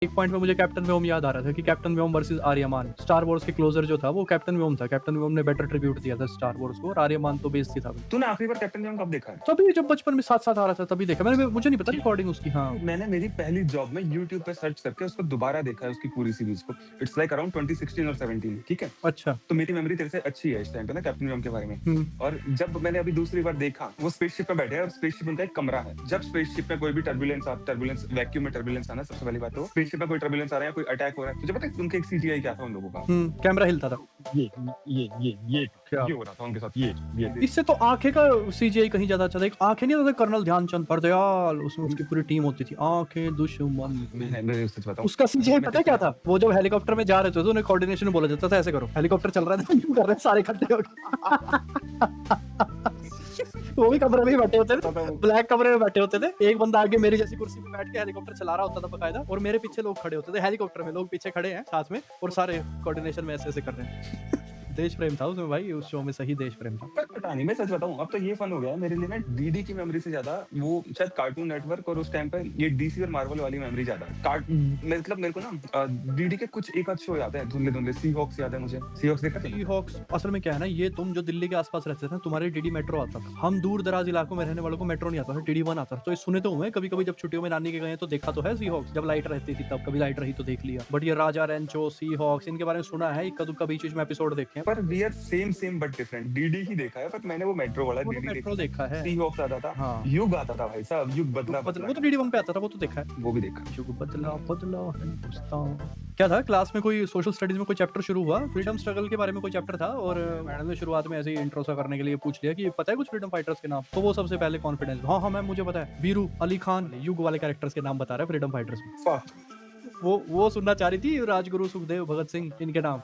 एक पॉइंट में मुझे कैप्टन व्योम याद आ रहा था कि कैप्टन व्योम वर्सेस आर्यमान, स्टार वॉर्स के क्लोजर जो था वो कैप्टन व्योम था। कैप्टन व्योम ने बेटर ट्रिब्यूट दिया था स्टार वॉर्स को, और आर्यमान तो बेइज्जती था। तूने आखिरी बार कैप्टन व्योम कब देखा है? तभी जब बचपन में साथ-साथ आ रहा था तभी देखा मैंने। मुझे नहीं पता रिकॉर्डिंग उसकी। हाँ। मैंने मेरी पहली जॉब में यूट्यूब पे सर्च करके उसको दोबारा देखा है, उसकी पूरी सीरीज को। इट्स लाइक अराउंड 2016 और 17, ठीक है? अच्छा। तो मेरी मेमोरी तेरे से अच्छी है इस टाइम पे ना कैप्टन व्योम के बारे में। हुँ। और जब मैंने अभी दूसरी बार देखा, वो स्पेसशिप में बैठे हैं और स्पेसशिप उनका एक कमरा है। जब स्पेसशिप में कोई भी टर्बुलेंस वैक्यूम में टर्बुलेंस आना सबसे पहली बात तो स्पेसशिप में कोई टर्बुलेंस आ रहा है, कोई अटैक हो रहा है। तुझे पता है उनका एक सीजीआई क्या था उन लोगों का? कैमरा हिलता था। ये क्या? ये हो रहा था उनके साथ ये। इससे तो आंखें का सीजीआई कहीं ज्यादा अच्छा था। एक आंखें नहीं होता था कर्नल ध्यानचंद परदयाल, उसमें उसकी पूरी टीम होती थी। आंखें दुश्मन। मैं सच बताऊं, उसका सीजीआई पता है क्या था? वो जब हेलीकॉप्टर में जा रहे थे तो उन्हें कोऑर्डिनेशन में बोला जाता था ऐसे करो। हेलीकॉप्टर चल रहा है यूं कर रहे हैं सारे इकट्ठे होके। वो भी कमरे में ही बैठे होते थे, ब्लैक कमरे में बैठे होते थे। एक बंदा आगे मेरी जैसी कुर्सी पे बैठ के हेलीकॉप्टर चला रहा होता था बकायदा, और मेरे पीछे लोग खड़े होते थे। हेलीकॉप्टर में लोग पीछे खड़े हैं साथ में, और सारे कोऑर्डिनेशन में ऐसे-ऐसे कर रहे हैं। देश प्रेम था उसमें भाई, उस शो में सही देश प्रेम था। पर पता नहीं, मैं सच बताऊं अब तो ये फन हो गया है मेरे लिए ना, डीडी की मेमोरी से ज्यादा वो शायद कार्टून नेटवर्क और उस टाइम पे ये डीसी और मार्वल वाली मेमोरी ज्यादा मतलब मेरे को ना डीडी के कुछ एक आध शो याद है धुंधले-धुंधले। सी हॉक्स याद है मुझे। सी हॉक्स देखा था? सी हॉक्स असल में क्या है ना, ये तुम जो दिल्ली के आसपास रहते थे ना, तुम्हारे डीडी मेट्रो आता था। हम दूर दराज इलाकों में रहने वालों को मेट्रो नहीं आता था, डीडी 1 आता था। तो ये सुने तो हुए, कभी-कभी जब छुट्टियों में नानी के गए तो देखा तो है सी हॉक्स। जब लाइट रहती थी तब, कभी लाइट रही तो देख लिया। बट ये राजा रेंचो, सी हॉक्स, इनके बारे में सुना है, इक्का-दुक्का बीच-बीच में एपिसोड देखे हैं। पर we are same but different. DD ही देखा है, पर मैंने वो मेट्रो वाला वो तो डीडी मेट्रो देखा है। सी हॉक्स आता था। हाँ। युग आता था भाई साहब, युग बदला वो तो डीडी 1 पे आता था, वो तो देखा है। वो भी देखा। युग बदला बदला हिंदुस्तान। क्या था क्लास में, कोई सोशल स्टडीज में कोई चैप्टर शुरू हुआ, फ्रीडम स्ट्रगल के बारे में कोई चैप्टर था, और मैडम ने शुरुआत में ऐसे ही इंट्रो सा करने के लिए पूछ लिया कि पता है कुछ फ्रीडम फाइटर्स के नाम? तो वो सबसे पहले कॉन्फिडेंस, हाँ हाँ मैम मुझे पता है, वीरू, अली खान, युग वाले कैरेक्टर्स के नाम बता रहा है फ्रीडम फाइटर्स में। वाह। वो सुनना चाह रही थी, राजगुरु, सुखदेव, भगत सिंह, इनके नाम।